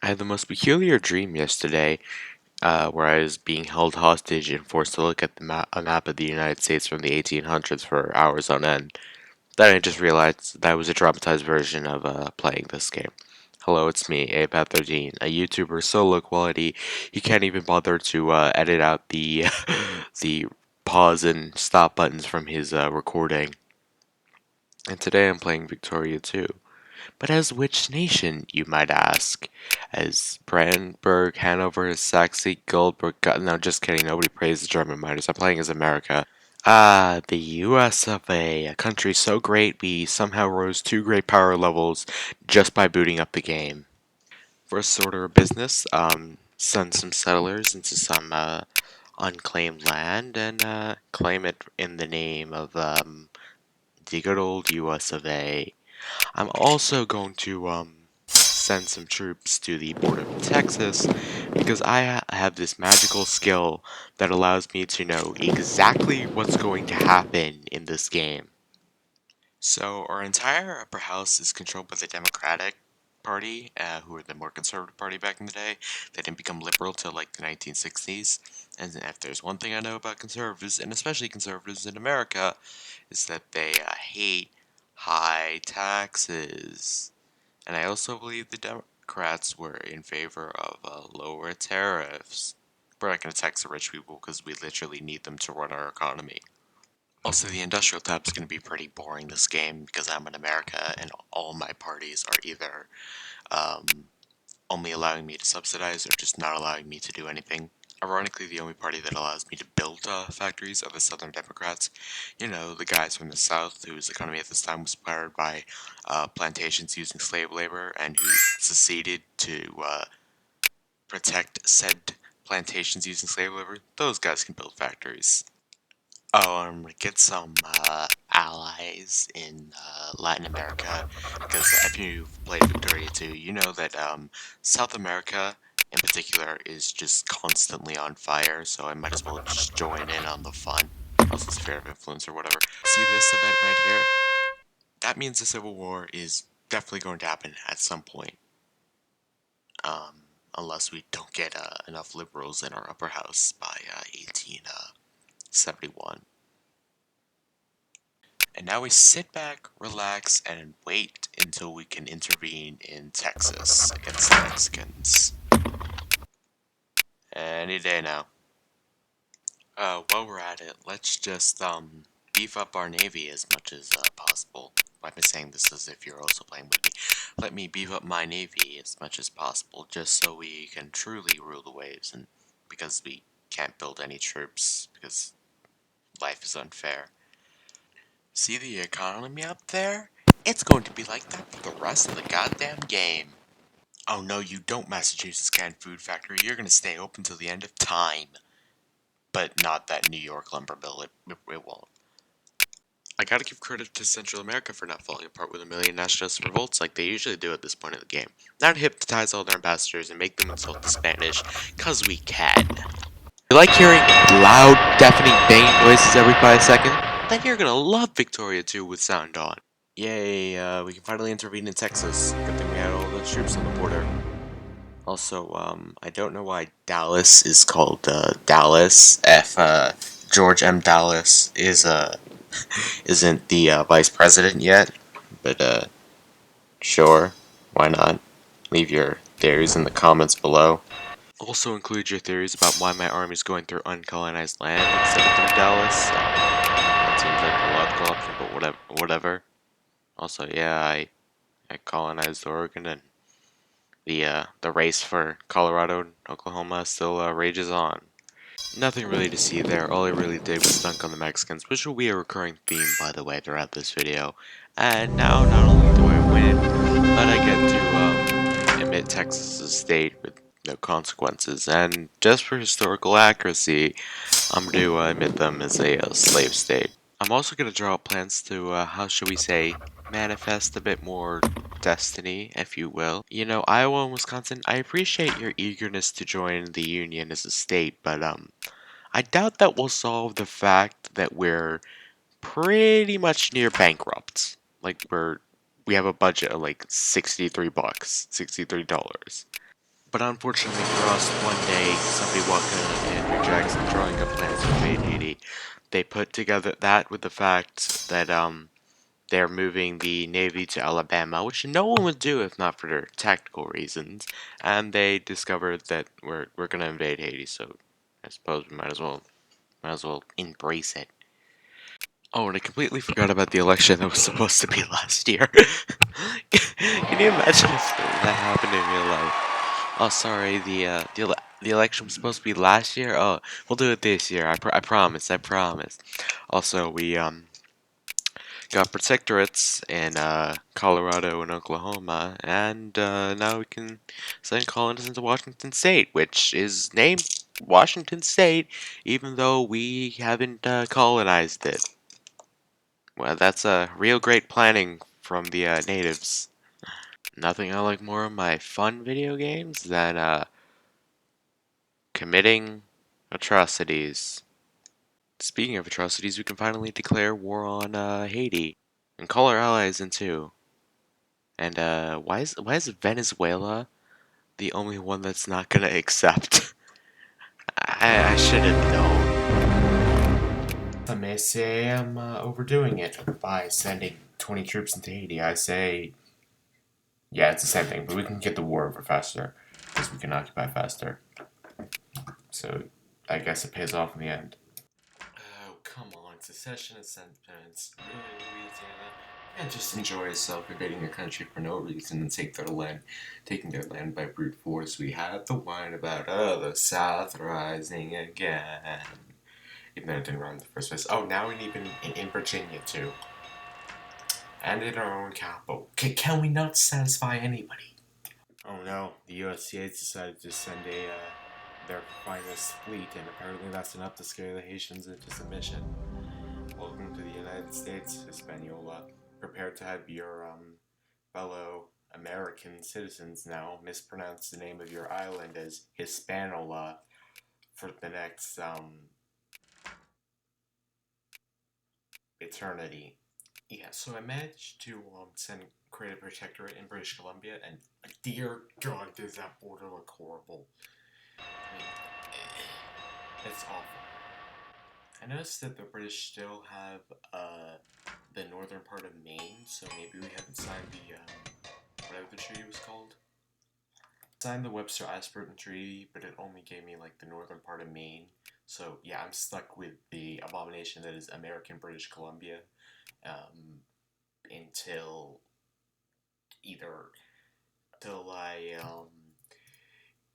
I had the most peculiar dream yesterday, where I was being held hostage and forced to look at a map of the United States from the 1800s for hours on end. Then I just realized that was a dramatized version of playing this game. Hello, it's me, APAT13, a YouTuber so low quality he can't even bother to edit out the the pause and stop buttons from his recording. And today I'm playing Victoria 2. But as which nation, you might ask? As Brandenburg, Hanover, Saxe, Goldberg, no, just kidding, nobody praised the German miners. I'm playing as America. Ah, the US of a country so great we somehow rose two great power levels just by booting up the game. First order of business, send some settlers into some unclaimed land and claim it in the name of the good old US of A. I'm also going to send some troops to the border of Texas because I have this magical skill that allows me to know exactly what's going to happen in this game. So our entire upper house is controlled by the Democratic Party, who were the more conservative party back in the day. They didn't become liberal till like the 1960s. And if there's one thing I know about conservatives, and especially conservatives in America, is that they hate high taxes. And I also believe the Democrats were in favor of lower tariffs. We're not going to tax the rich people because we literally need them to run our economy. Also, the industrial tab is going to be pretty boring this game because I'm in America and all my parties are either um, only allowing me to subsidize or just not allowing me to do anything. Ironically, the only party that allows me to build factories are the Southern Democrats. You know, the guys from the South whose economy at this time was powered by plantations using slave labor and who seceded to protect said plantations using slave labor. Those guys can build factories. Oh, get some allies in Latin America because if you've played Victoria 2, you know that South America in particular is just constantly on fire, so I might as well just join in on the fun. Also, sphere of influence or whatever. See this event right here? That means the Civil War is definitely going to happen at some point. Unless we don't get enough liberals in our upper house by 1871. And now we sit back, relax, and wait until we can intervene in Texas against the Mexicans. Any day now. While we're at it, let's just beef up our navy as much as possible. I've been saying this as if you're also playing with me. Let me beef up my navy as much as possible, just so we can truly rule the waves, and because we can't build any troops because life is unfair. See the economy up there? It's going to be like that for the rest of the goddamn game. Oh no, you don't, Massachusetts Canned Food Factory. You're gonna stay open till the end of time. But not that New York lumber mill, it won't. I gotta give credit to Central America for not falling apart with a million nationalist revolts like they usually do at this point of the game. Now to hypnotize all their ambassadors and make them insult the Spanish, cause we can. You like hearing loud, deafening banging noises every 5 seconds? Then you're gonna love Victoria 2 with sound on. Yay, we can finally intervene in Texas. Good thing we had all those troops on the border. Also, I don't know why Dallas is called, Dallas, if, George M. Dallas isn't the, vice president yet, but, sure, why not? Leave your theories in the comments below. Also include your theories about why my army is going through uncolonized land instead of through Dallas. That seems like a logical option, but whatever. Also, yeah, I colonized Oregon, and the race for Colorado and Oklahoma still rages on. Nothing really to see there. All I really did was dunk on the Mexicans, which will be a recurring theme, by the way, throughout this video. And now, not only do I win, but I get to admit Texas as a state with no consequences. And just for historical accuracy, I'm going to admit them as a slave state. I'm also going to draw up plans to, how should we say, manifest a bit more destiny, if you will. You know, Iowa and Wisconsin, I appreciate your eagerness to join the Union as a state, but, I doubt that will solve the fact that we're pretty much near bankrupt. Like, we have a budget of like 63 bucks, $63. But unfortunately for us, one day somebody walked in on Andrew Jackson drawing up plans to invade Haiti. They put together that with the fact that they're moving the Navy to Alabama, which no one would do if not for their tactical reasons. And they discovered that we're gonna invade Haiti, so I suppose we might as well embrace it. Oh, and I completely forgot about the election that was supposed to be last year. Can you imagine if that happened in real life? Oh, sorry, the election was supposed to be last year. Oh, we'll do it this year. I promise. I promise. Also, we got protectorates in Colorado and Oklahoma, and now we can send colonists into Washington State, which is named Washington State, even though we haven't colonized it. Well, that's real great planning from the natives. Nothing I like more in my fun video games than committing atrocities. Speaking of atrocities, we can finally declare war on Haiti and call our allies in too. And why is Venezuela the only one that's not gonna accept? I should have known. Some may say I'm overdoing it by sending 20 troops into Haiti. I say, yeah, it's the same thing, but we can get the war over faster because we can occupy faster. So I guess it pays off in the end. Oh, come on. Secession and sentence. Really, Louisiana? And just enjoy yourself invading a country for no reason and taking their land by brute force. We have to whine about, the South rising again. Even though it didn't run in the first place. Oh, now we need in Virginia, too. And in our own capital. Can we not satisfy anybody? Oh no, the USCA decided to send their finest fleet, and apparently that's enough to scare the Haitians into submission. Welcome to the United States, Hispaniola. Prepare to have your fellow American citizens now mispronounce the name of your island as Hispaniola for the next eternity. Yeah, so I managed to create a protectorate in British Columbia, and dear God, does that border look horrible. I mean, it's awful. I noticed that the British still have the northern part of Maine, so maybe we haven't signed the whatever the treaty was called. Signed the Webster-Ashburton Treaty, but it only gave me like the northern part of Maine. So yeah, I'm stuck with the abomination that is American British Columbia until either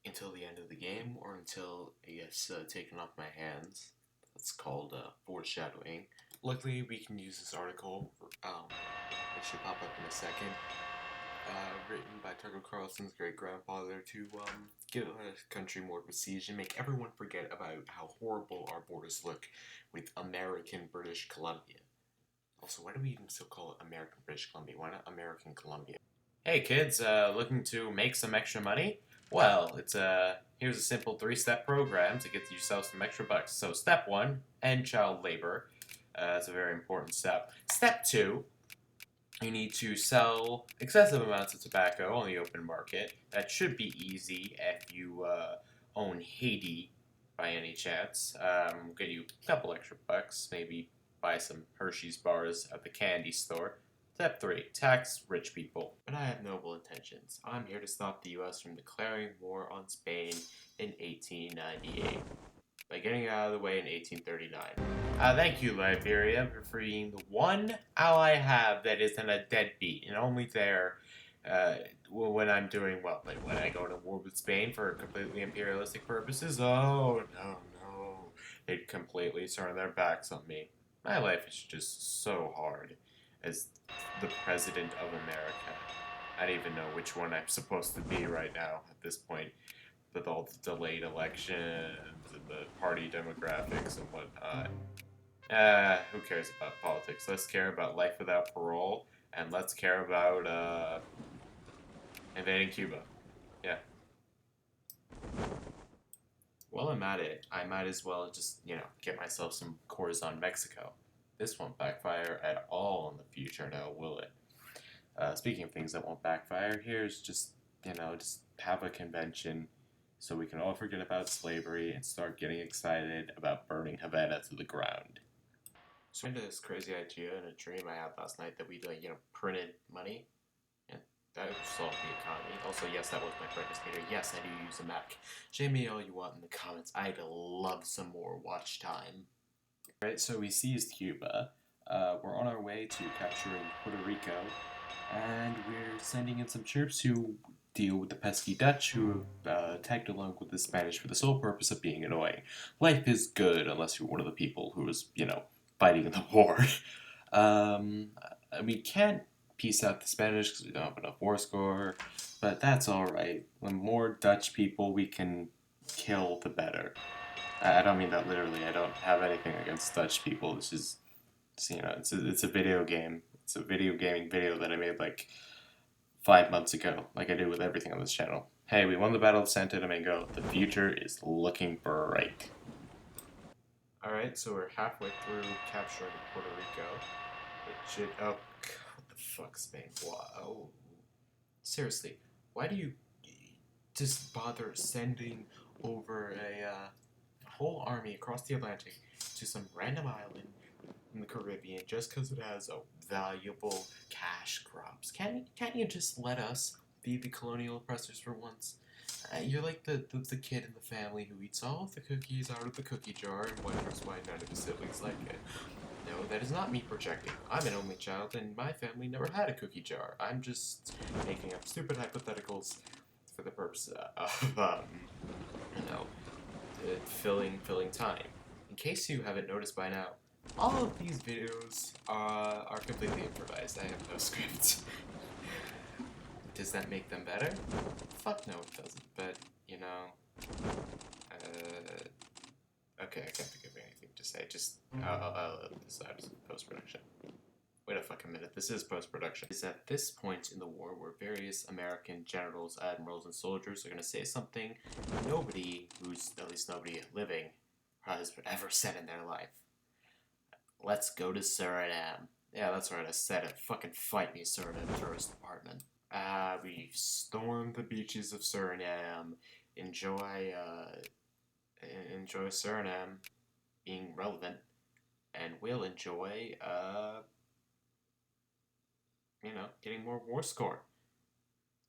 until the end of the game or until it gets taken off my hands. That's called foreshadowing. Luckily, we can use this article. It should pop up in a second. Written by Tucker Carlson's great grandfather to give a country more prestige and make everyone forget about how horrible our borders look with American British Columbia. Also, why do we even still call it American British Columbia? Why not American Columbia? Hey kids, looking to make some extra money? Well, here's a simple 3-step program to get yourself some extra bucks. So step 1, end child labor. That's a very important step. Step 2, you need to sell excessive amounts of tobacco on the open market. That should be easy if you own Haiti by any chance. Get you a couple extra bucks, maybe buy some Hershey's bars at the candy store. Step 3. Tax rich people. But I have noble intentions. I'm here to stop the US from declaring war on Spain in 1898 by getting it out of the way in 1839. Thank you, Liberia, for freeing the one ally I have that isn't a deadbeat, and only there when I'm doing well. But when I go to war with Spain for completely imperialistic purposes, oh no, they'd completely turn their backs on me. My life is just so hard as the President of America. I don't even know which one I'm supposed to be right now at this point, with all the delayed elections and the party demographics and whatnot. Who cares about politics? Let's care about life without parole, and let's care about, invading Cuba. Yeah. While I'm at it, I might as well just, get myself some cores on Mexico. This won't backfire at all in the future, now will it? Speaking of things that won't backfire, here's just just have a convention so we can all forget about slavery and start getting excited about burning Havana to the ground. So I had this crazy idea in a dream I had last night that we printed money and that would solve the economy. Also, yes, that was my brightness meter. Yes, I do use a Mac. Shame me all you want in the comments. I'd love some more watch time. Right, so we seized Cuba. We're on our way to capturing Puerto Rico, and we're sending in some troops who deal with the pesky Dutch who tagged along with the Spanish for the sole purpose of being annoying. Life is good unless you're one of the people who is, fighting in the war. We can't piece out the Spanish because we don't have enough war score, but that's alright. The more Dutch people we can kill, the better. I don't mean that literally. I don't have anything against Dutch people. This is, it's a video game. It's a video gaming video that I made like 5 months ago, like I do with everything on this channel. Hey, we won the Battle of Santo Domingo. The future is looking bright. Alright, so we're halfway through capturing Puerto Rico. It should. Oh, what the fuck, Spain? Oh. Seriously, why do you just bother sending over a whole army across the Atlantic to some random island in the Caribbean just because it has a valuable cash crops? Can't you just let us be the colonial oppressors for once? You're like the kid in the family who eats all of the cookies out of the cookie jar and wonders why none of his siblings like it. No, that is not me projecting. I'm an only child, and my family never had a cookie jar. I'm just making up stupid hypotheticals for the purpose of, you know, filling time. In case you haven't noticed by now, all of these videos are completely improvised. I have no script. Does that make them better? Fuck no, it doesn't. But, okay, I can't think of anything to say. Just, I'll decide post-production. Wait a fucking minute, this is post-production. Is at this point in the war where various American generals, admirals, and soldiers are going to say something nobody, at least nobody living, has ever said in their life. Let's go to Suriname. Yeah, that's right, I said it. Fucking fight me, Suriname Tourist Department. We stormed the beaches of Suriname. Enjoy Suriname being relevant, and we'll enjoy, getting more war score.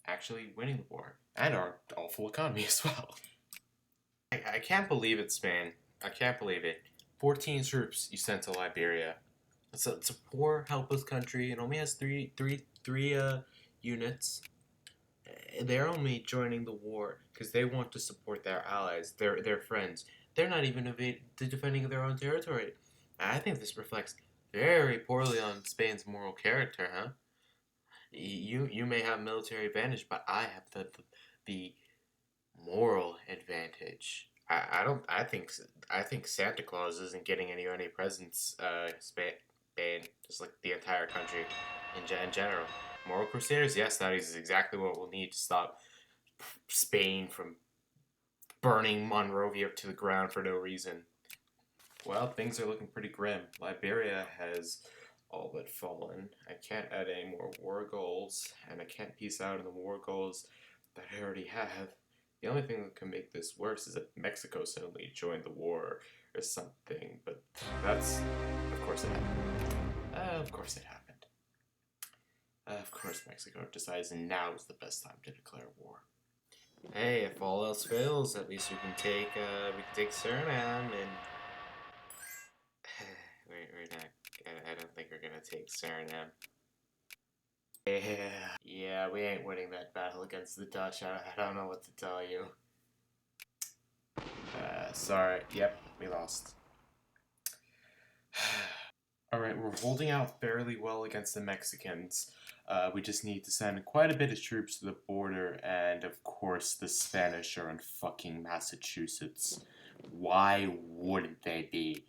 Actually winning the war. And our awful economy as well. I can't believe it, Spain. I can't believe it. 14 troops you sent to Liberia. It's a poor, helpless country. It only has three units. They're only joining the war because they want to support their allies, their friends. They're not even defending their own territory. I think this reflects very poorly on Spain's moral character, huh? You may have military advantage, but I have the moral advantage. I don't I think Santa Claus isn't getting any presents. Spain, just like the entire country in general. Moral Crusaders, yes, that is exactly what we'll need to stop Spain from burning Monrovia to the ground for no reason. Well, things are looking pretty grim. Liberia has all but fallen. I can't add any more war goals, and I can't piece out in the war goals that I already have. The only thing that can make this worse is if Mexico suddenly joined the war or something, but that's. Of course it happened. Of course it happened. Of course Mexico decides now is the best time to declare war. Hey, if all else fails, at least we can take Suriname and we're not. I don't think we're gonna take Suriname. Yeah, we ain't winning that battle against the Dutch. I don't know what to tell you. Sorry. Yep, we lost. Alright, we're holding out fairly well against the Mexicans. We just need to send quite a bit of troops to the border, and of course the Spanish are in fucking Massachusetts. Why wouldn't they be?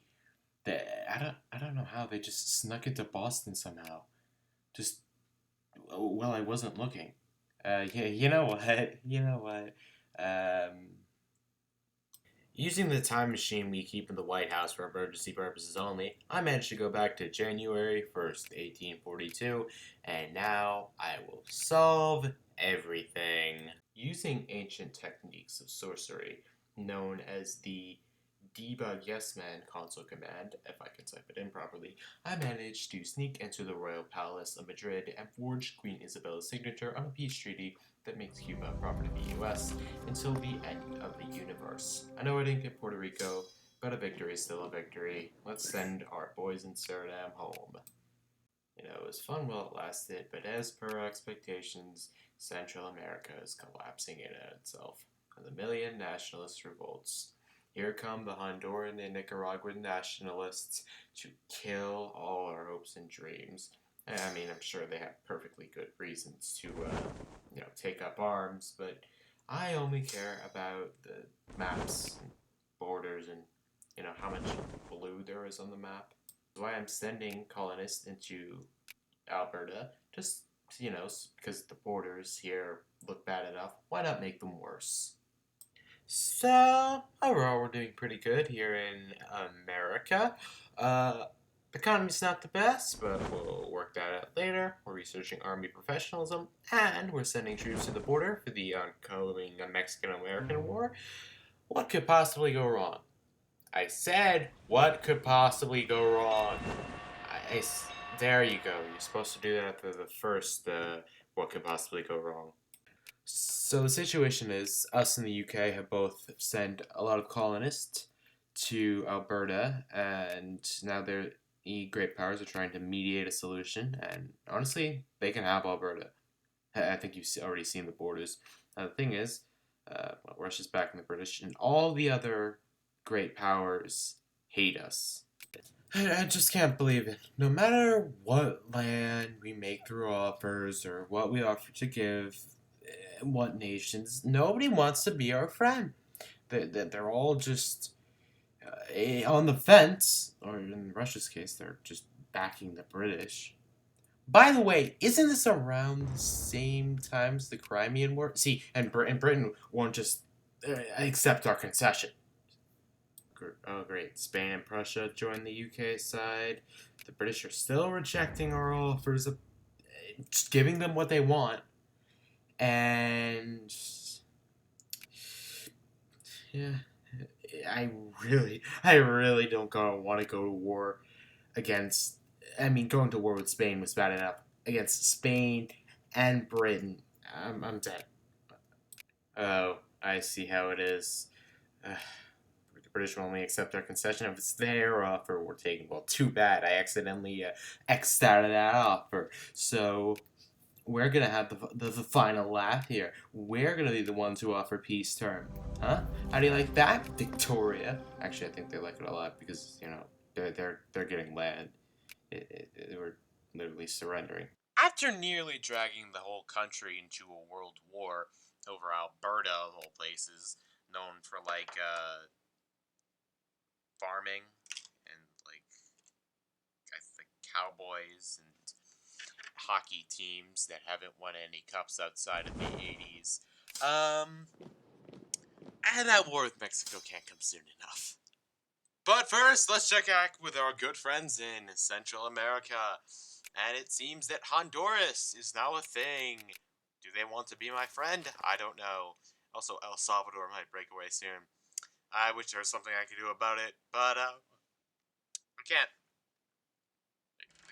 I don't know how they just snuck into Boston somehow. Just, well, I wasn't looking. Yeah, you know what? You know what? Using the time machine we keep in the White House for emergency purposes only, I managed to go back to January 1st, 1842, and now I will solve everything. Using ancient techniques of sorcery, known as the Debug Yes Man console command, if I can type it in properly, I managed to sneak into the royal palace of Madrid and forge Queen Isabella's signature on a peace treaty that makes Cuba a property of the US until the end of the universe. I know I didn't get Puerto Rico, but a victory is still a victory. Let's send our boys in Suriname home. It was fun while it lasted, but as per expectations, Central America is collapsing in on itself. And the million nationalist revolts. Here come the Honduran and Nicaraguan nationalists to kill all our hopes and dreams. I mean, I'm sure they have perfectly good reasons to, take up arms, but I only care about the maps and borders and, how much blue there is on the map. That's why I'm sending colonists into Alberta, just, because the borders here look bad enough. Why not make them worse? So, overall, we're doing pretty good here in America. The economy's not the best, but we'll work that out later. We're researching army professionalism, and we're sending troops to the border for the oncoming Mexican-American War. What could possibly go wrong? I said, what could possibly go wrong? There you go. You're supposed to do that after the first, what could possibly go wrong. So the situation is, us in the UK have both sent a lot of colonists to Alberta, and now the great powers are trying to mediate a solution, and honestly, they can have Alberta. I think you've already seen the borders. The thing is, Russia's backing the British, and all the other great powers hate us. I just can't believe it. No matter what land we make through offers or what we offer to give, what nations, nobody wants to be our friend. They're all just on the fence, or in Russia's case, they're just backing the British. By the way, isn't this around the same time as the Crimean War? See, and Britain won't just accept our concession. Oh, great. Spain and Prussia joined the UK side. The British are still rejecting our offers of just giving them what they want. And yeah, I really don't want to go to war against. I mean, going to war with Spain was bad enough. Against Spain and Britain, I'm dead. Oh, I see how it is. The British will only accept our concession if it's their offer we're taking. Well, too bad. I accidentally X'd out of that offer. So we're gonna have the final laugh here. We're gonna be the ones who offer peace term, huh? How do you like that, Victoria? Actually, I think they like it a lot because they're getting land. We're literally surrendering. After nearly dragging the whole country into a world war over Alberta, of all places, known for farming and I think cowboys and hockey teams that haven't won any cups outside of the 80s. And that war with Mexico can't come soon enough. But first, let's check back with our good friends in Central America. And it seems that Honduras is now a thing. Do they want to be my friend? I don't know. Also, El Salvador might break away soon. I wish there was something I could do about it, but I can't.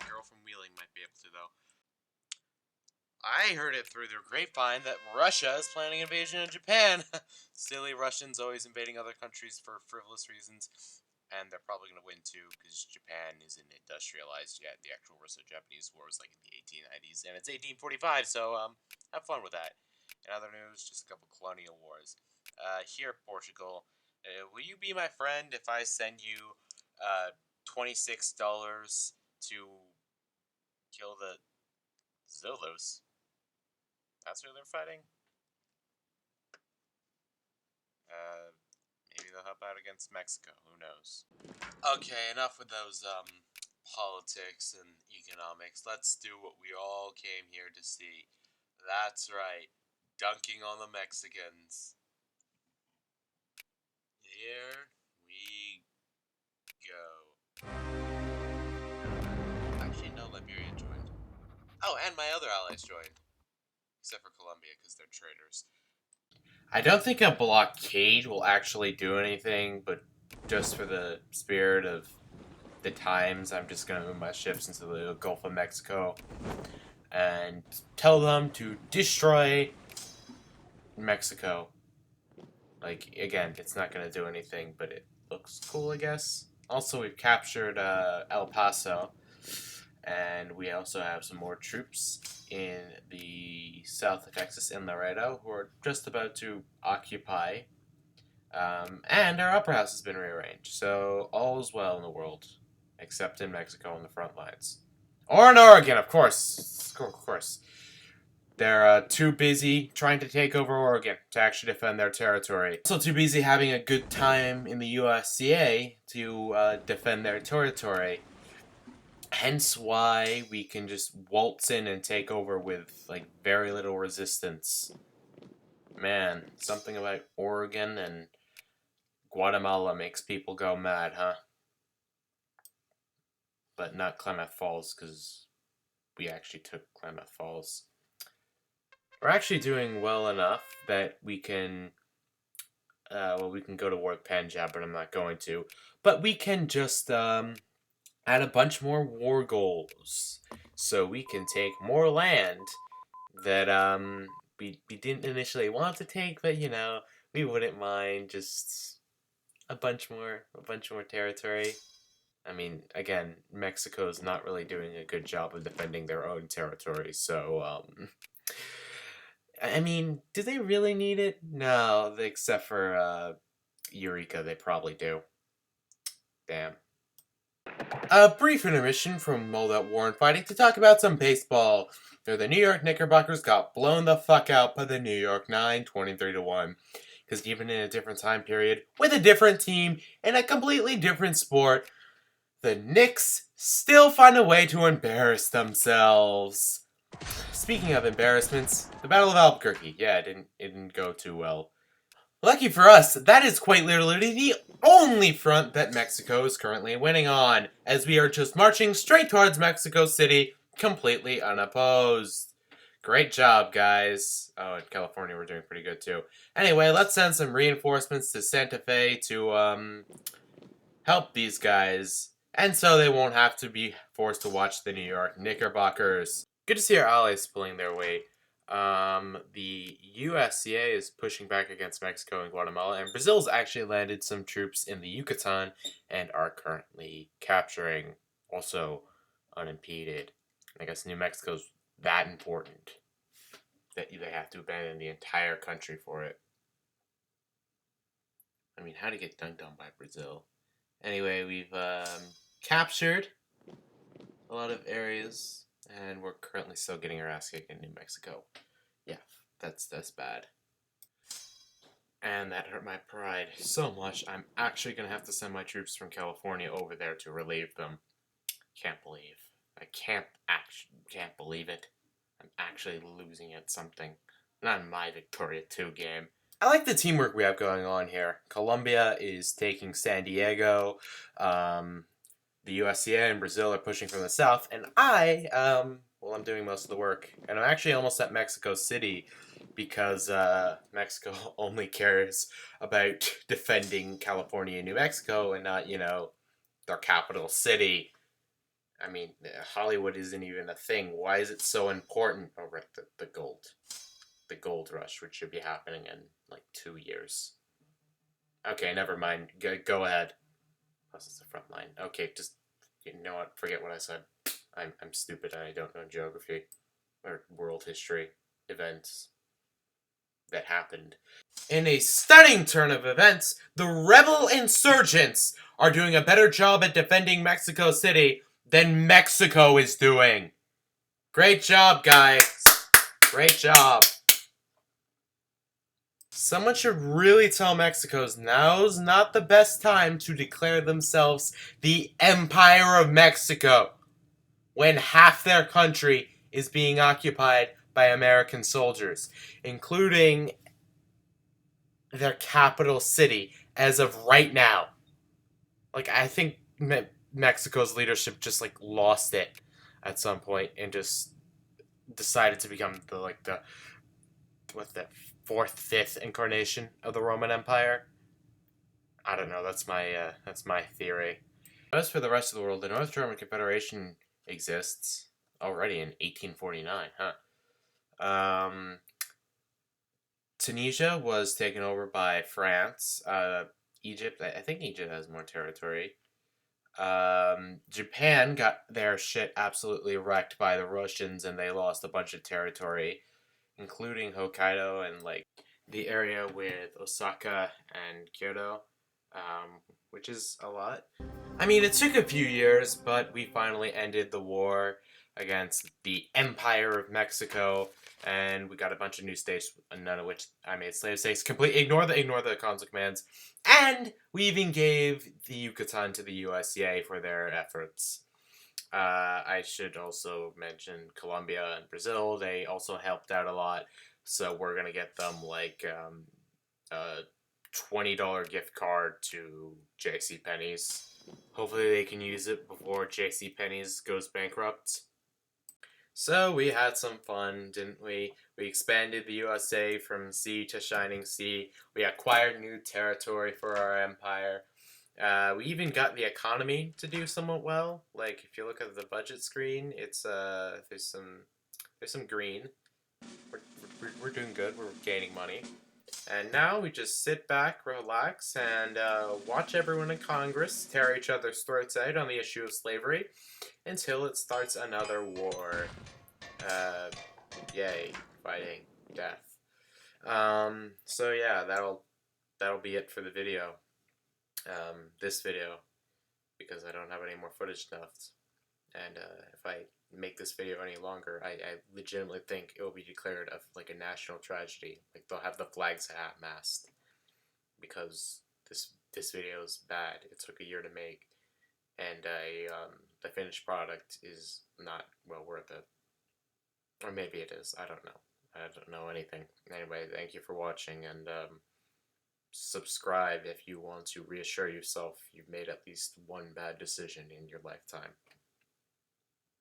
The girl from Wheeling might be able to, though. I heard it through the grapevine that Russia is planning invasion of Japan. Silly Russians always invading other countries for frivolous reasons. And they're probably going to win too, because Japan isn't industrialized yet. The actual Russo-Japanese War was in the 1890s, and it's 1845, so have fun with that. In other news, just a couple colonial wars. Here, Portugal, will you be my friend if I send you $26 to kill the Zulus? That's who they're fighting? Maybe they'll help out against Mexico. Who knows? Okay, enough with those politics and economics. Let's do what we all came here to see. That's right, dunking on the Mexicans. Here we go. Actually, no, Liberia joined. Oh, and my other allies joined. except for Colombia because they're traitors. I don't think a blockade will actually do anything, but just for the spirit of the times, I'm just gonna move my ships into the Gulf of Mexico and tell them to destroy Mexico. Like, again, it's not gonna do anything, but it looks cool, I guess. Also, we've captured El Paso, and we also have some more troops in the south of Texas in Laredo who are just about to occupy. And our upper house has been rearranged, so all is well in the world, except in Mexico on the front lines. Or in Oregon, of course. Of course. They're too busy trying to take over Oregon to actually defend their territory. Also too busy having a good time in the USCA to defend their territory. Hence why we can just waltz in and take over with, like, very little resistance. Man, something about Oregon and Guatemala makes people go mad, huh? But not Klamath Falls, because we actually took Klamath Falls. We're actually doing well enough that we can, we can go to war with Punjab, but I'm not going to. But we can just, add a bunch more war goals. So we can take more land that, we didn't initially want to take, but, we wouldn't mind just a bunch more territory. I mean, again, Mexico's not really doing a good job of defending their own territory, so, I mean, do they really need it? No, except for, Eureka, they probably do. Damn. A brief intermission from all that war and fighting to talk about some baseball. The New York Knickerbockers got blown the fuck out by the New York 9, 23-1. Because even in a different time period, with a different team, in a completely different sport, the Knicks still find a way to embarrass themselves. Speaking of embarrassments, the Battle of Albuquerque. Yeah, it didn't go too well. Lucky for us, that is quite literally the only front that Mexico is currently winning on, as we are just marching straight towards Mexico City, completely unopposed. Great job, guys. Oh, in California we're doing pretty good too. Anyway, let's send some reinforcements to Santa Fe to, help these guys, and so they won't have to be forced to watch the New York Knickerbockers. Good to see our allies pulling their weight. The USCA is pushing back against Mexico and Guatemala, and Brazil's actually landed some troops in the Yucatan and are currently capturing, also unimpeded. I guess New Mexico's that important that they have to abandon the entire country for it. I mean, how to get dunked on by Brazil? Anyway, we've captured a lot of areas, and we're currently still getting our ass kicked in New Mexico. Yeah, that's bad. And that hurt my pride so much, I'm actually going to have to send my troops from California over there to relieve them. I can't believe it. I'm actually losing at something. Not in my Victoria 2 game. I like the teamwork we have going on here. Colombia is taking San Diego. The USCA and Brazil are pushing from the south. And I'm doing most of the work. And I'm actually almost at Mexico City because Mexico only cares about defending California and New Mexico and not, their capital city. I mean, Hollywood isn't even a thing. Why is it so important? Oh, right, the gold. The gold rush, which should be happening in, 2 years. Okay, never mind. Go ahead. Plus, it's the front line. Okay, just, you know what? Forget what I said. I'm stupid and I don't know geography or world history events that happened. In a stunning turn of events, the rebel insurgents are doing a better job at defending Mexico City than Mexico is doing. Great job, guys. Great job. Someone should really tell Mexico's now's not the best time to declare themselves the Empire of Mexico when half their country is being occupied by American soldiers, including their capital city as of right now. I think Mexico's leadership just, lost it at some point and just decided to become the what's the fourth, fifth incarnation of the Roman Empire. I don't know. That's my theory. As for the rest of the world, the North German Confederation exists already in 1849. Huh. Tunisia was taken over by France. Egypt, I think Egypt has more territory. Japan got their shit absolutely wrecked by the Russians, and they lost a bunch of territory, including Hokkaido and like the area with Osaka and Kyoto, which is a lot. I mean, it took a few years, but we finally ended the war against the Empire of Mexico, and we got a bunch of new states, none of which I made slave states. Completely ignore the council commands, and we even gave the Yucatan to the USCA for their efforts. I should also mention Colombia and Brazil. They also helped out a lot, so we're gonna get them like a $20 gift card to J.C. Penney's. Hopefully, they can use it before J.C. Penney's goes bankrupt. So we had some fun, didn't we? We expanded the USA from sea to shining sea. We acquired new territory for our empire. We even got the economy to do somewhat well. Like if you look at the budget screen, it's there's some green. We're doing good. We're gaining money. And now we just sit back, relax, and watch everyone in Congress tear each other's throats out on the issue of slavery until it starts another war. Uh, Yay, fighting death. So yeah, that'll be it for the video. This video, because I don't have any more footage left. And if I make this video any longer, I legitimately think it will be declared of like a national tragedy. Like they'll have the flags at mast because this video is bad. It took a year to make, and the finished product is not well worth it. Or maybe it is. I don't know. I don't know anything. Anyway, thank you for watching, and subscribe if you want to reassure yourself you've made at least one bad decision in your lifetime.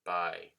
Bye.